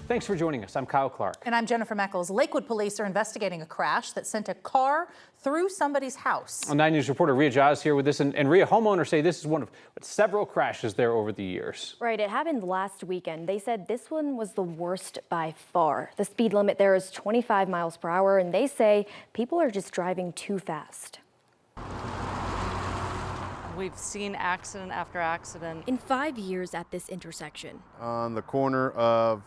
Thanks for joining us. I'm Kyle Clark. And I'm Jennifer Meckles. Lakewood police are investigating a crash that sent a car through somebody's house. 9 News reporter Rhea Jha is here with this. And Rhea, homeowners say this is one of several crashes there over the years. Right. It happened last weekend. They said this one was the worst by far. The speed limit there is 25 miles per hour, and they say people are just driving too fast. We've seen accident after accident. In 5 years at this intersection. On the corner of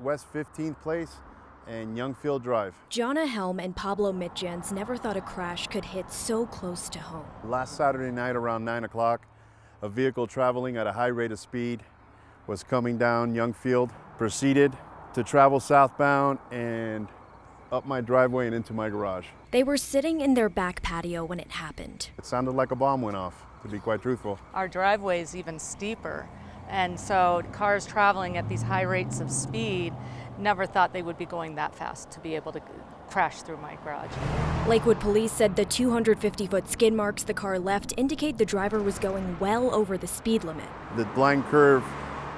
West 15th Place and Youngfield Drive. Jonna Helm and Pablo Mitjans never thought a crash could hit so close to home. Last Saturday night around 9 o'clock, a vehicle traveling at a high rate of speed was coming down Youngfield, proceeded to travel southbound and up my driveway and into my garage. They were sitting in their back patio when it happened. It sounded like a bomb went off, to be quite truthful. Our driveway is even steeper, and so cars traveling at these high rates of speed never thought they would be going that fast to be able to crash through my garage. Lakewood police said the 250-foot skid marks the car left indicate the driver was going well over the speed limit. The blind curve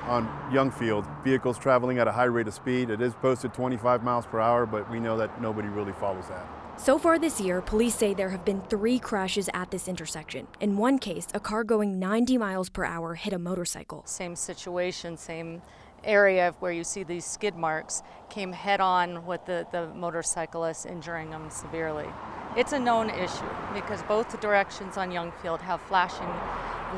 on Youngfield, vehicles traveling at a high rate of speed. It is posted 25 miles per hour, but we know that nobody really follows that. So far this year, police say there have been 3 crashes at this intersection. In one case, a car going 90 miles per hour hit a motorcycle. Same situation, same area where you see these skid marks, came head on with the motorcyclist, injuring him severely. It's a known issue because both directions on Youngfield have flashing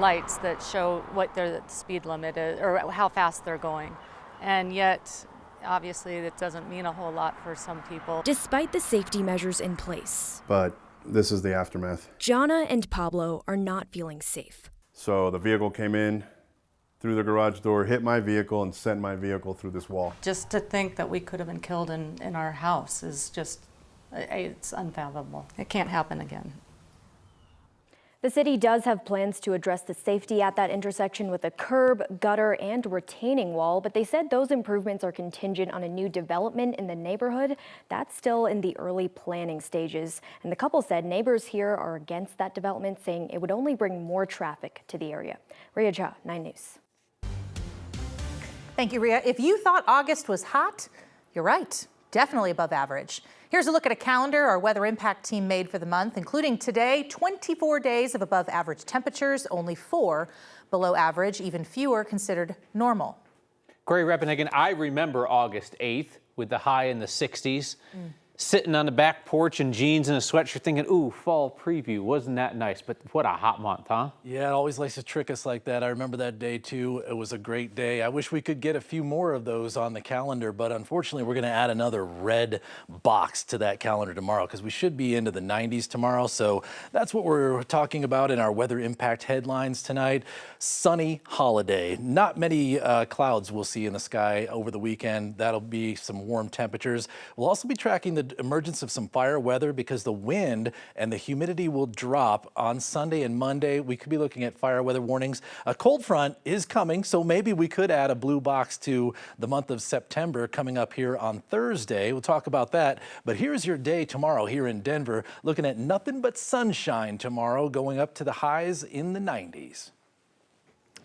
lights that show what their speed limit is or how fast they're going. And yet, obviously, it doesn't mean a whole lot for some people. Despite the safety measures in place. But this is the aftermath. Jonna and Pablo are not feeling safe. So the vehicle came in through the garage door, hit my vehicle, and sent my vehicle through this wall. Just to think that we could have been killed in our house is just, it's unfathomable. It can't happen again. The city does have plans to address the safety at that intersection with a curb, gutter, and retaining wall, but they said those improvements are contingent on a new development in the neighborhood. That's still in the early planning stages. And the couple said neighbors here are against that development, saying it would only bring more traffic to the area. Rhea Jha, 9 News. Thank you, Rhea. If you thought August was hot, you're right. Definitely above average. Here's a look at a calendar our weather impact team made for the month, including today, 24 days of above average temperatures, only 4 below average, even fewer considered normal. Corey Reppenhagen, I remember August 8th with the high in the 60s. Sitting on the back porch in jeans and a sweatshirt thinking, ooh, fall preview. Wasn't that nice? But what a hot month, huh? Yeah, it always likes to trick us like that. I remember that day, too. It was a great day. I wish we could get a few more of those on the calendar, but unfortunately, we're going to add another red box to that calendar tomorrow because we should be into the 90s tomorrow. So that's what we're talking about in our weather impact headlines tonight. Sunny holiday. Not many clouds we'll see in the sky over the weekend. That'll be some warm temperatures. We'll also be tracking the emergence of some fire weather because the wind and the humidity will drop on Sunday and Monday. We could be looking at fire weather warnings. A cold front is coming, so maybe we could add a blue box to the month of September coming up here on Thursday. We'll talk about that. But here's your day tomorrow here in Denver, looking at nothing but sunshine tomorrow, going up to the highs in the 90s.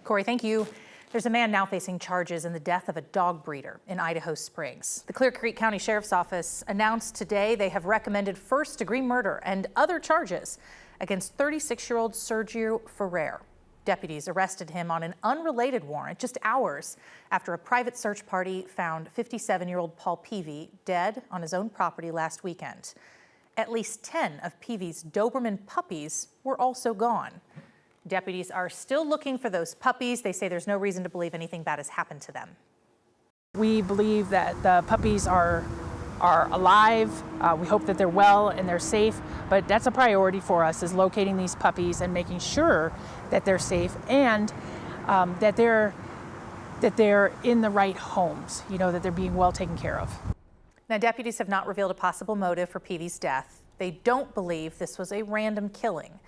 Corey, thank you. There's a man now facing charges in the death of a dog breeder in Idaho Springs. The Clear Creek County Sheriff's Office announced today they have recommended first-degree murder and other charges against 36-year-old Sergio Ferrer. Deputies arrested him on an unrelated warrant just hours after a private search party found 57-year-old Paul Peavy dead on his own property last weekend. At least 10 of Peavy's Doberman puppies were also gone. Deputies are still looking for those puppies. They say there's no reason to believe anything bad has happened to them. We believe that the puppies are alive. We hope that they're well and they're safe, but that's a priority for us, is locating these puppies and making sure that they're safe and that they're in the right homes, that they're being well taken care of. Now, deputies have not revealed a possible motive for Peavy's death. They don't believe this was a random killing.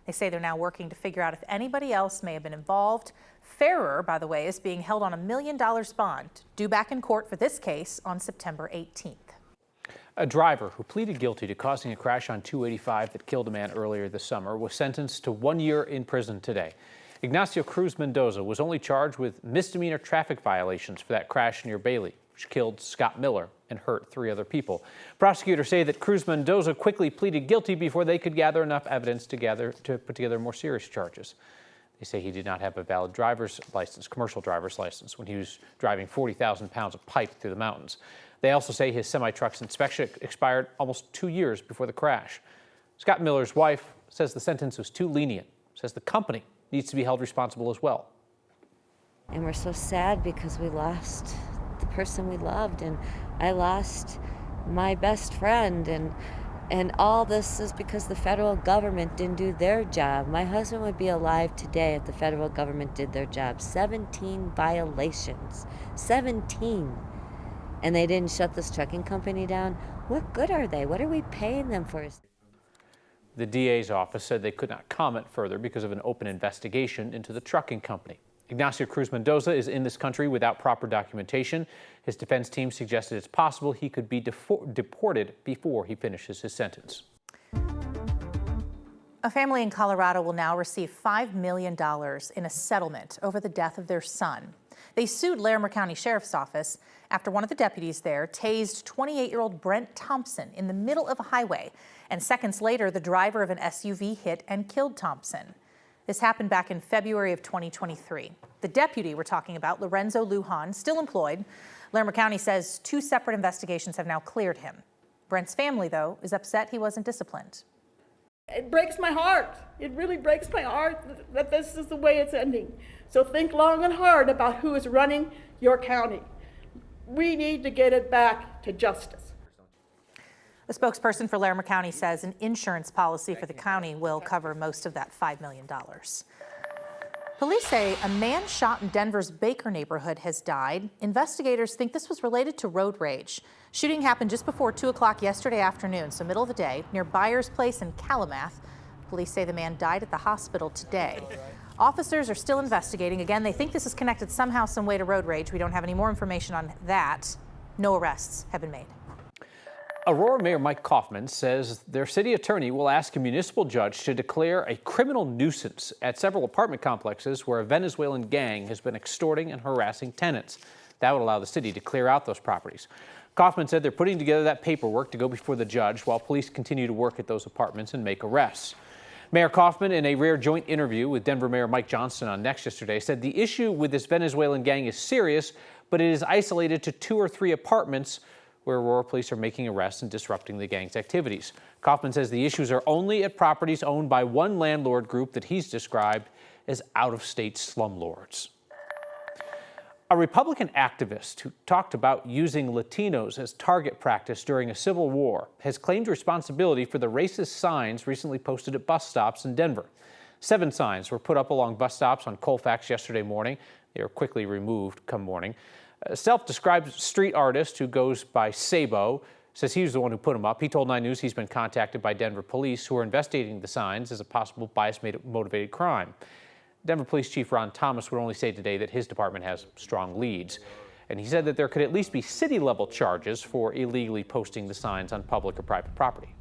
They say they're now working to figure out if anybody else may have been involved. Ferrer, by the way, is being held on $1 million bond, due back in court for this case on September 18th. A driver who pleaded guilty to causing a crash on 285 that killed a man earlier this summer was sentenced to 1 year in prison today. Ignacio Cruz Mendoza was only charged with misdemeanor traffic violations for that crash near Bailey. which killed Scott Miller and hurt 3 other people. Prosecutors say that Cruz Mendoza quickly pleaded guilty before they could gather enough evidence to put together more serious charges. They say he did not have a valid driver's license, commercial driver's license, when he was driving 40,000 pounds of pipe through the mountains. They also say his semi-truck's inspection expired almost 2 years before the crash. Scott Miller's wife says the sentence was too lenient, says the company needs to be held responsible as well. And we're so sad because we lost the person we loved, and I lost my best friend, and all this is because the federal government didn't do their job. My husband would be alive today if the federal government did their job. 17 violations, 17. And they didn't shut this trucking company down. What good are they? What are we paying them for? The DA's office said they could not comment further because of an open investigation into the trucking company. Ignacio Cruz Mendoza is in this country without proper documentation. His defense team suggested it's possible he could be deported before he finishes his sentence. A family in Colorado will now receive $5 million in a settlement over the death of their son. They sued Larimer County Sheriff's Office after one of the deputies there tased 28-year-old Brent Thompson in the middle of a highway, and seconds later, the driver of an SUV hit and killed Thompson. This happened back in February of 2023. The deputy we're talking about, Lorenzo Lujan, still employed. Larimer County says 2 separate investigations have now cleared him. Brent's family, though, is upset he wasn't disciplined. It breaks my heart. It really breaks my heart that this is the way it's ending. So think long and hard about who is running your county. We need to get it back to justice. The spokesperson for Larimer County says an insurance policy for the county will cover most of that $5 million. Police say a man shot in Denver's Baker neighborhood has died. Investigators think this was related to road rage. Shooting happened just before 2 o'clock yesterday afternoon, so middle of the day, near Byers Place in Kalamath. Police say the man died at the hospital today. Officers are still investigating. Again, they think this is connected somehow, some way to road rage. We don't have any more information on that. No arrests have been made. Aurora Mayor Mike Kaufman says their city attorney will ask a municipal judge to declare a criminal nuisance at several apartment complexes where a Venezuelan gang has been extorting and harassing tenants. That would allow the city to clear out those properties. Kaufman said they're putting together that paperwork to go before the judge while police continue to work at those apartments and make arrests. Mayor Kaufman, in a rare joint interview with Denver Mayor Mike Johnson on Next yesterday, said the issue with this Venezuelan gang is serious, but it is isolated to 2 or 3 apartments where Aurora police are making arrests and disrupting the gang's activities. Kaufman says the issues are only at properties owned by one landlord group that he's described as out-of-state slumlords. A Republican activist who talked about using Latinos as target practice during a civil war has claimed responsibility for the racist signs recently posted at bus stops in Denver. 7 signs were put up along bus stops on Colfax yesterday morning. They were quickly removed come morning. A self-described street artist who goes by Sabo says he was the one who put them up. He told 9 News he's been contacted by Denver police who are investigating the signs as a possible bias-motivated crime. Denver Police Chief Ron Thomas would only say today that his department has strong leads. And he said that there could at least be city-level charges for illegally posting the signs on public or private property.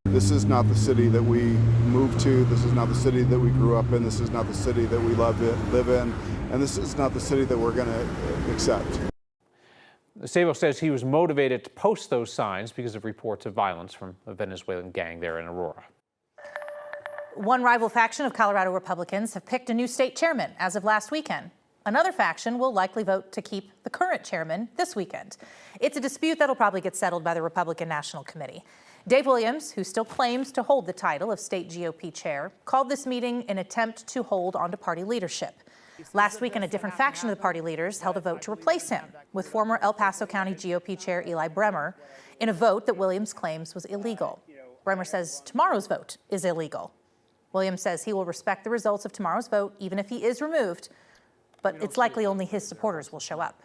This is not the city that we moved to. This is not the city that we grew up in. This is not the city that we live in. And this is not the city that we're going to accept. Sabo says he was motivated to post those signs because of reports of violence from a Venezuelan gang there in Aurora. One rival faction of Colorado Republicans have picked a new state chairman as of last weekend. Another faction will likely vote to keep the current chairman this weekend. It's a dispute that'll probably get settled by the Republican National Committee. Dave Williams, who still claims to hold the title of state GOP chair, called this meeting an attempt to hold onto party leadership. Last weekend, a different faction of the party leaders held a vote to replace him with former El Paso County GOP chair Eli Bremer in a vote that Williams claims was illegal. Bremer says tomorrow's vote is illegal. Williams says he will respect the results of tomorrow's vote, even if he is removed, but it's likely only his supporters will show up.